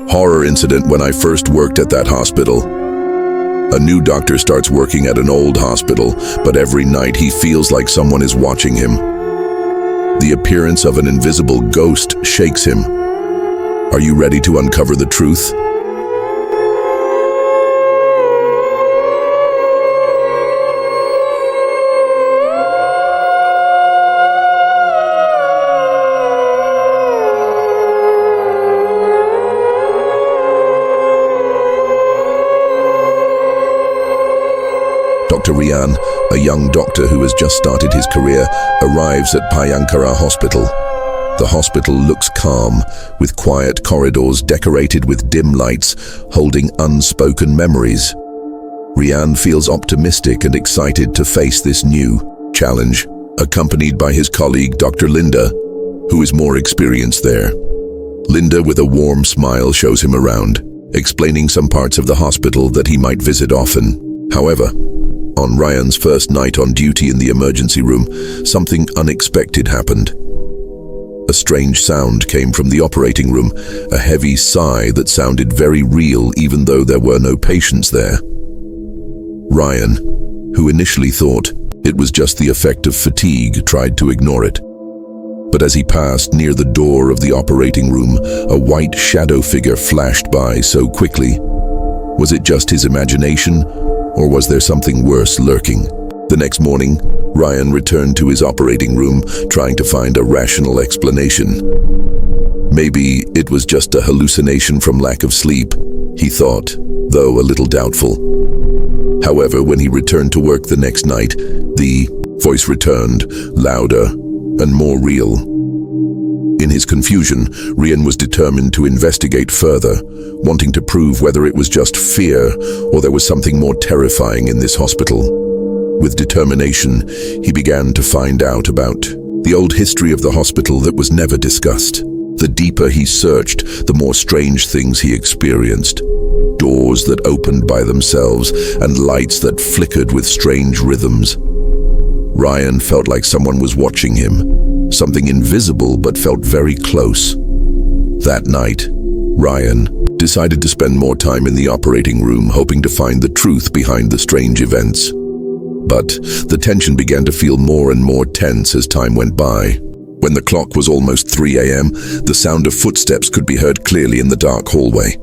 Horror incident when I first worked at that hospital. A new doctor starts working at an old hospital, but every night he feels like someone is watching him. The appearance of an invisible ghost shakes him. Are you ready to uncover the truth? Dr. Rian, a young doctor who has just started his career, arrives at Bhayankara Hospital. The hospital looks calm, with quiet corridors decorated with dim lights, holding unspoken memories. Rian feels optimistic and excited to face this new challenge, accompanied by his colleague Dr. Linda, who is more experienced there. Linda, with a warm smile, shows him around, explaining some parts of the hospital that he might visit often. However, on Ryan's first night on duty in the emergency room, something unexpected happened. A strange sound came from the operating room, a heavy sigh that sounded very real even though there were no patients there. Ryan, who initially thought it was just the effect of fatigue, tried to ignore it. But as he passed near the door of the operating room, a white shadow figure flashed by so quickly. Was it just his imagination, or was there something worse lurking? The next morning, Ryan returned to his operating room, trying to find a rational explanation. Maybe it was just a hallucination from lack of sleep, he thought, though a little doubtful. However, when he returned to work the next night, the voice returned, louder and more real. In his confusion, Ryan was determined to investigate further, wanting to prove whether it was just fear or there was something more terrifying in this hospital. With determination, he began to find out about the old history of the hospital that was never discussed. The deeper he searched, the more strange things he experienced. Doors that opened by themselves and lights that flickered with strange rhythms. Ryan felt like someone was watching him, something invisible but felt very close. That night, Ryan decided to spend more time in the operating room, hoping to find the truth behind the strange events. But the tension began to feel more and more tense as time went by. When the clock was almost 3 a.m., the sound of footsteps could be heard clearly in the dark hallway.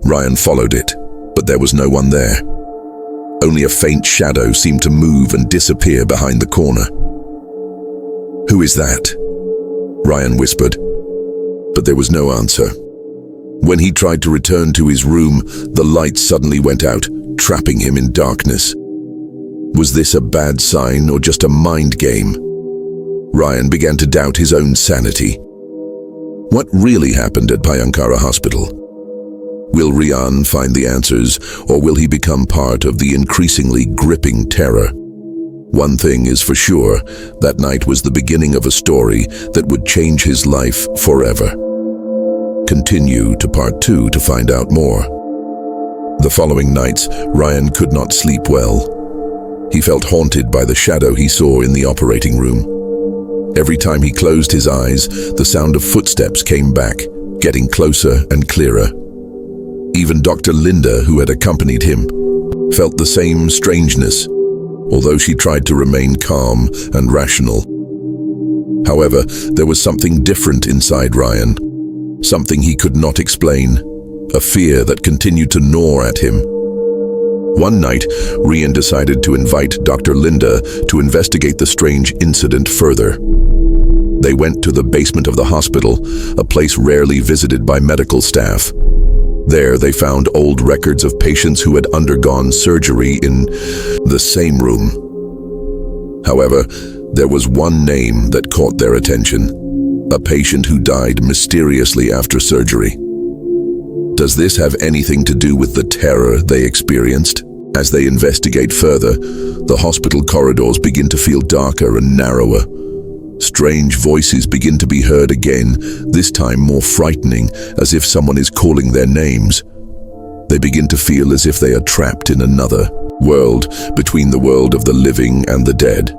Ryan followed it, but there was no one there. Only a faint shadow seemed to move and disappear behind the corner. "Who is that?" Ryan whispered, but there was no answer. When he tried to return to his room, the lights suddenly went out, trapping him in darkness. Was this a bad sign or just a mind game? Ryan began to doubt his own sanity. What really happened at Bhayankara Hospital? Will Ryan find the answers, or will he become part of the increasingly gripping terror? One thing is for sure, that night was the beginning of a story that would change his life forever. Continue to part 2 to find out more. The following nights, Ryan could not sleep well. He felt haunted by the shadow he saw in the operating room. Every time he closed his eyes, the sound of footsteps came back, getting closer and clearer. Even Dr. Linda, who had accompanied him, felt the same strangeness, although she tried to remain calm and rational. However, there was something different inside Ryan, something he could not explain, a fear that continued to gnaw at him. One night, Ryan decided to invite Dr. Linda to investigate the strange incident further. They went to the basement of the hospital, a place rarely visited by medical staff. There, they found old records of patients who had undergone surgery in the same room. However, there was one name that caught their attention, a patient who died mysteriously after surgery. Does this have anything to do with the terror they experienced? As they investigate further, the hospital corridors begin to feel darker and narrower. Strange voices begin to be heard again, this time more frightening, as if someone is calling their names. They begin to feel as if they are trapped in another world, between the world of the living and the dead.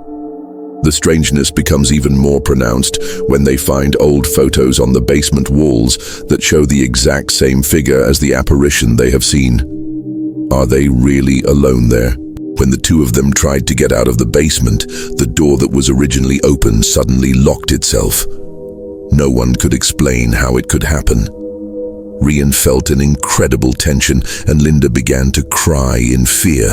The strangeness becomes even more pronounced when they find old photos on the basement walls that show the exact same figure as the apparition they have seen. Are they really alone there? When the two of them tried to get out of the basement, the door that was originally open suddenly locked itself. No one could explain how it could happen. Ryan felt an incredible tension, and Linda began to cry in fear.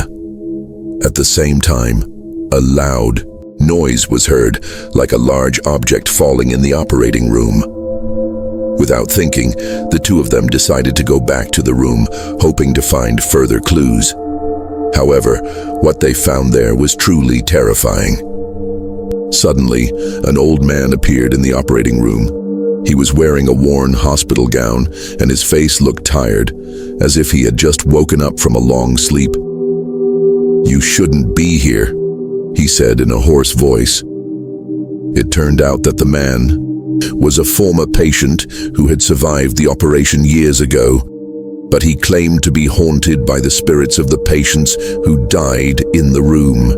At the same time, a loud noise was heard, like a large object falling in the operating room. Without thinking, the two of them decided to go back to the room, hoping to find further clues. However, what they found there was truly terrifying. Suddenly, an old man appeared in the operating room. He was wearing a worn hospital gown, and his face looked tired, as if he had just woken up from a long sleep. "You shouldn't be here," he said in a hoarse voice. It turned out that the man was a former patient who had survived the operation years ago, but he claimed to be haunted by the spirits of the patients who died in the room.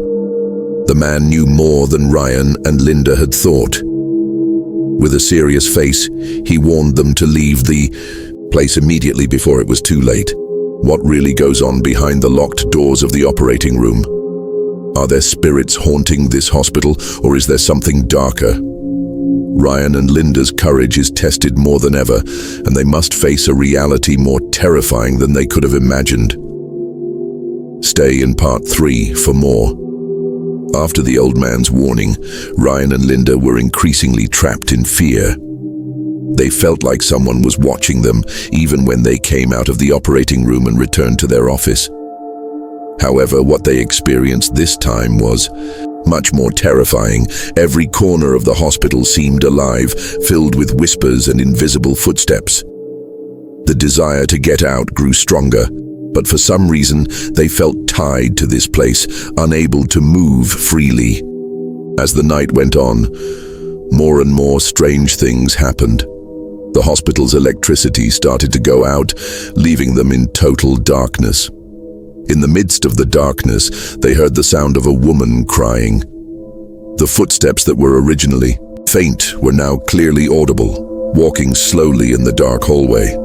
The man knew more than Ryan and Linda had thought. With a serious face, he warned them to leave the place immediately before it was too late. What really goes on behind the locked doors of the operating room? Are there spirits haunting this hospital, or is there something darker? Ryan and Linda's courage is tested more than ever, and they must face a reality more terrifying than they could have imagined. Stay in part 3 for more. After the old man's warning, Ryan and Linda were increasingly trapped in fear. They felt like someone was watching them, even when they came out of the operating room and returned to their office. However, what they experienced this time was much more terrifying. Every corner of the hospital seemed alive, filled with whispers and invisible footsteps. The desire to get out grew stronger, but for some reason, they felt tied to this place, unable to move freely. As the night went on, more and more strange things happened. The hospital's electricity started to go out, leaving them in total darkness. In the midst of the darkness, they heard the sound of a woman crying. The footsteps that were originally faint were now clearly audible, walking slowly in the dark hallway.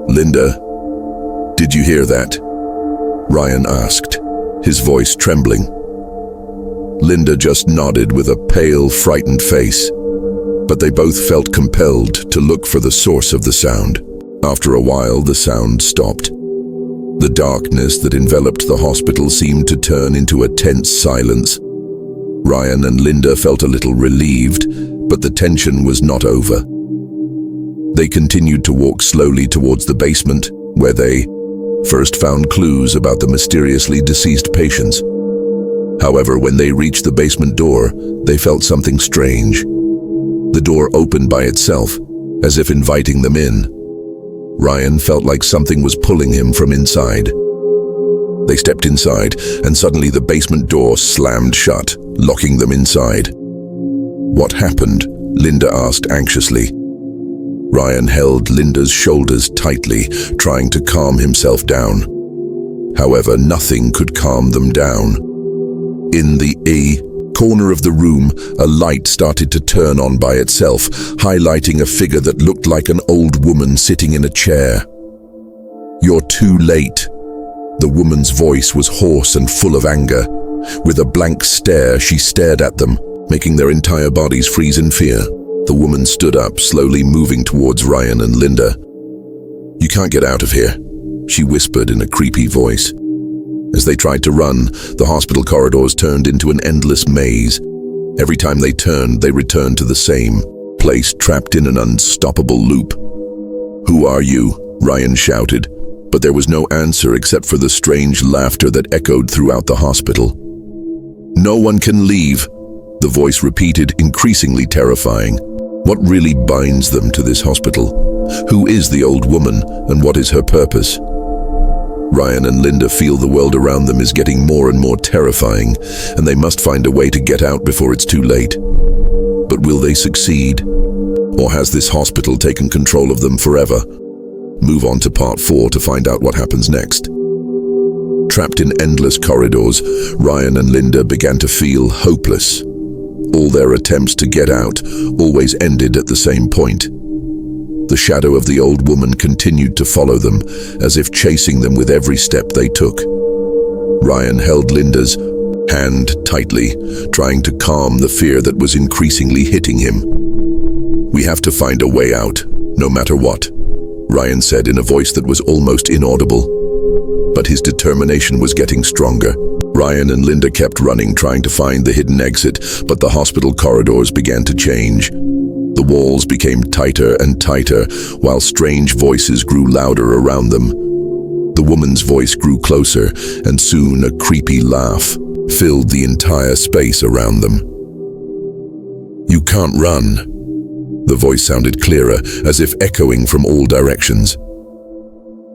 "Linda, did you hear that?" Ryan asked, his voice trembling. Linda just nodded with a pale, frightened face, but they both felt compelled to look for the source of the sound. After a while, the sound stopped. The darkness that enveloped the hospital seemed to turn into a tense silence. Ryan and Linda felt a little relieved, but the tension was not over. They continued to walk slowly towards the basement, where they first found clues about the mysteriously deceased patients. However, when they reached the basement door, they felt something strange. The door opened by itself, as if inviting them in. Ryan felt like something was pulling him from inside. They stepped inside, and suddenly the basement door slammed shut, locking them inside. "What happened?" Linda asked anxiously. Ryan held Linda's shoulders tightly, trying to calm himself down. However, nothing could calm them down. In the corner of the room, a light started to turn on by itself, highlighting a figure that looked like an old woman sitting in a chair. "You're too late." The woman's voice was hoarse and full of anger. With a blank stare, she stared at them, making their entire bodies freeze in fear. The woman stood up, slowly moving towards Ryan and Linda. "You can't get out of here," she whispered in a creepy voice. As they tried to run, the hospital corridors turned into an endless maze. Every time they turned, they returned to the same place, trapped in an unstoppable loop. "Who are you?" Ryan shouted, but there was no answer except for the strange laughter that echoed throughout the hospital. "No one can leave," the voice repeated, increasingly terrifying. What really binds them to this hospital? Who is the old woman, and what is her purpose? Ryan and Linda feel the world around them is getting more and more terrifying, and they must find a way to get out before it's too late. But will they succeed? Or has this hospital taken control of them forever? Move on to part 4 to find out what happens next. Trapped in endless corridors, Ryan and Linda began to feel hopeless. All their attempts to get out always ended at the same point. The shadow of the old woman continued to follow them, as if chasing them with every step they took. Ryan held Linda's hand tightly, trying to calm the fear that was increasingly hitting him. "We have to find a way out, no matter what," Ryan said in a voice that was almost inaudible. But his determination was getting stronger. Ryan and Linda kept running, trying to find the hidden exit, but the hospital corridors began to change. The walls became tighter and tighter, while strange voices grew louder around them. The woman's voice grew closer, and soon a creepy laugh filled the entire space around them. "You can't run." The voice sounded clearer, as if echoing from all directions.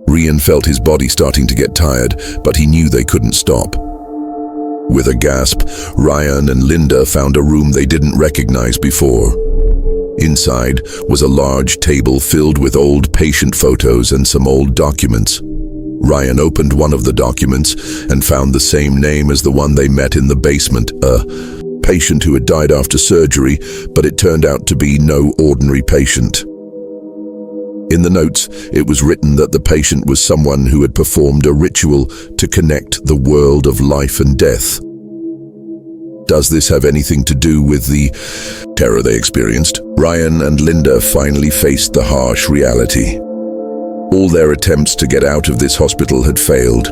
Ryan felt his body starting to get tired, but he knew they couldn't stop. With a gasp, Ryan and Linda found a room they didn't recognize before. Inside was a large table filled with old patient photos and some old documents. Ryan opened one of the documents and found the same name as the one they met in the basement, a patient who had died after surgery, but it turned out to be no ordinary patient. In the notes, it was written that the patient was someone who had performed a ritual to connect the world of life and death. Does this have anything to do with the terror they experienced? Ryan and Linda finally faced the harsh reality. All their attempts to get out of this hospital had failed.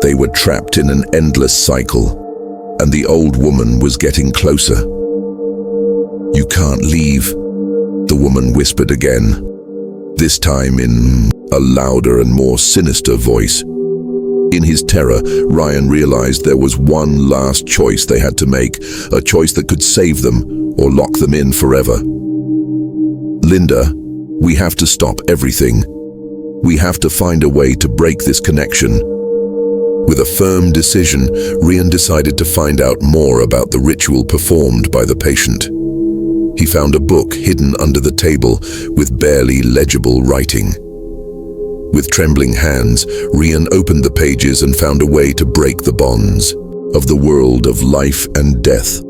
They were trapped in an endless cycle, and the old woman was getting closer. "You can't leave," the woman whispered again, this time in a louder and more sinister voice. In his terror, Ryan realized there was one last choice they had to make, a choice that could save them or lock them in forever. "Linda, we have to stop everything. We have to find a way to break this connection." With a firm decision, Ryan decided to find out more about the ritual performed by the patient. He found a book hidden under the table with barely legible writing. With trembling hands, Ryan opened the pages and found a way to break the bonds of the world of life and death.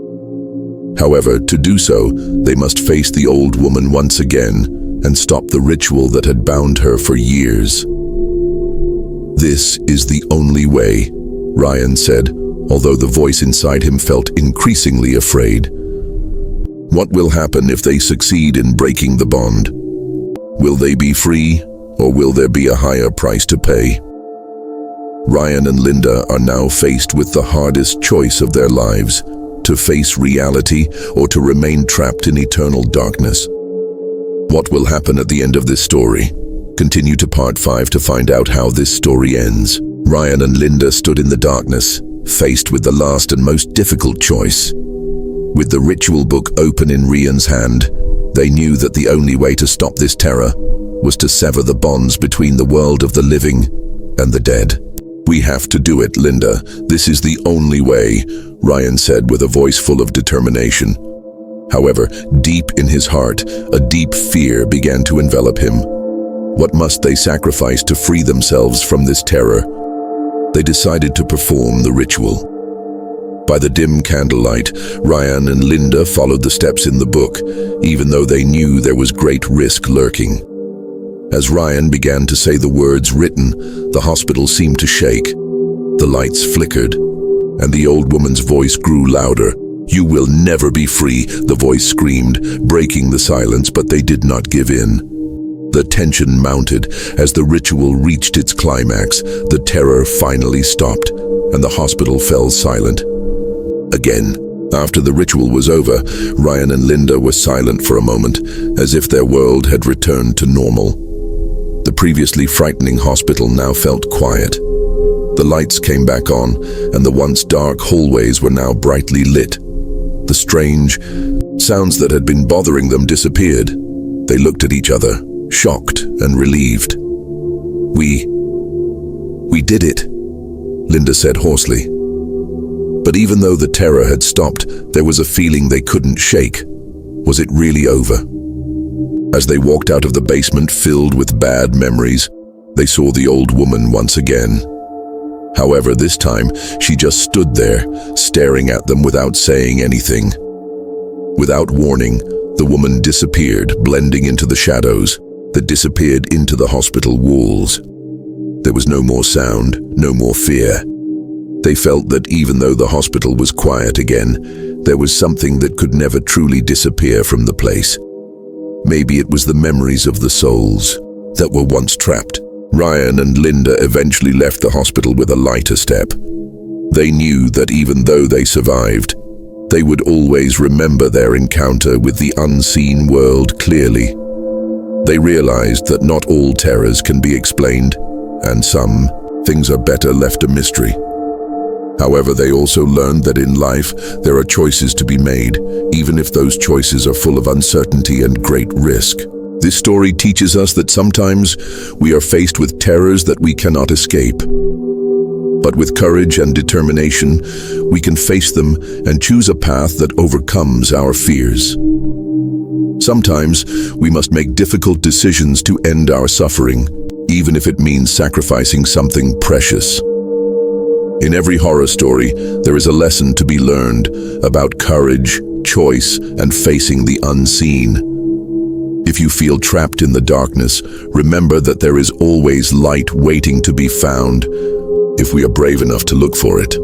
However, to do so, they must face the old woman once again and stop the ritual that had bound her for years. "This is the only way," Ryan said, although the voice inside him felt increasingly afraid. "What will happen if they succeed in breaking the bond? Will they be free, or will there be a higher price to pay?" Ryan and Linda are now faced with the hardest choice of their lives, to face reality or to remain trapped in eternal darkness. What will happen at the end of this story? Continue to part 5 to find out how this story ends. Ryan and Linda stood in the darkness, faced with the last and most difficult choice. With the ritual book open in Ryan's hand, they knew that the only way to stop this terror was to sever the bonds between the world of the living and the dead. "We have to do it, Linda. This is the only way," Ryan said with a voice full of determination. However, deep in his heart, a deep fear began to envelop him. What must they sacrifice to free themselves from this terror? They decided to perform the ritual. By the dim candlelight, Ryan and Linda followed the steps in the book, even though they knew there was great risk lurking. As Ryan began to say the words written, the hospital seemed to shake. The lights flickered, and the old woman's voice grew louder. "You will never be free," the voice screamed, breaking the silence, but they did not give in. The tension mounted as the ritual reached its climax. The terror finally stopped, and the hospital fell silent. Again, after the ritual was over, Ryan and Linda were silent for a moment, as if their world had returned to normal. The previously frightening hospital now felt quiet. The lights came back on, and the once dark hallways were now brightly lit. The strange sounds that had been bothering them disappeared. They looked at each other, shocked and relieved. We did it," Linda said hoarsely. But even though the terror had stopped, there was a feeling they couldn't shake. Was it really over? As they walked out of the basement filled with bad memories, they saw the old woman once again. However, this time, she just stood there, staring at them without saying anything. Without warning, the woman disappeared, blending into the shadows that disappeared into the hospital walls. There was no more sound, no more fear. They felt that even though the hospital was quiet again, there was something that could never truly disappear from the place. Maybe it was the memories of the souls that were once trapped. Ryan and Linda eventually left the hospital with a lighter step. They knew that even though they survived, they would always remember their encounter with the unseen world clearly. They realized that not all terrors can be explained, and some things are better left a mystery. However, they also learned that in life there are choices to be made, even if those choices are full of uncertainty and great risk. This story teaches us that sometimes we are faced with terrors that we cannot escape. But with courage and determination, we can face them and choose a path that overcomes our fears. Sometimes we must make difficult decisions to end our suffering, even if it means sacrificing something precious. In every horror story, there is a lesson to be learned about courage, choice, and facing the unseen. If you feel trapped in the darkness, remember that there is always light waiting to be found, if we are brave enough to look for it.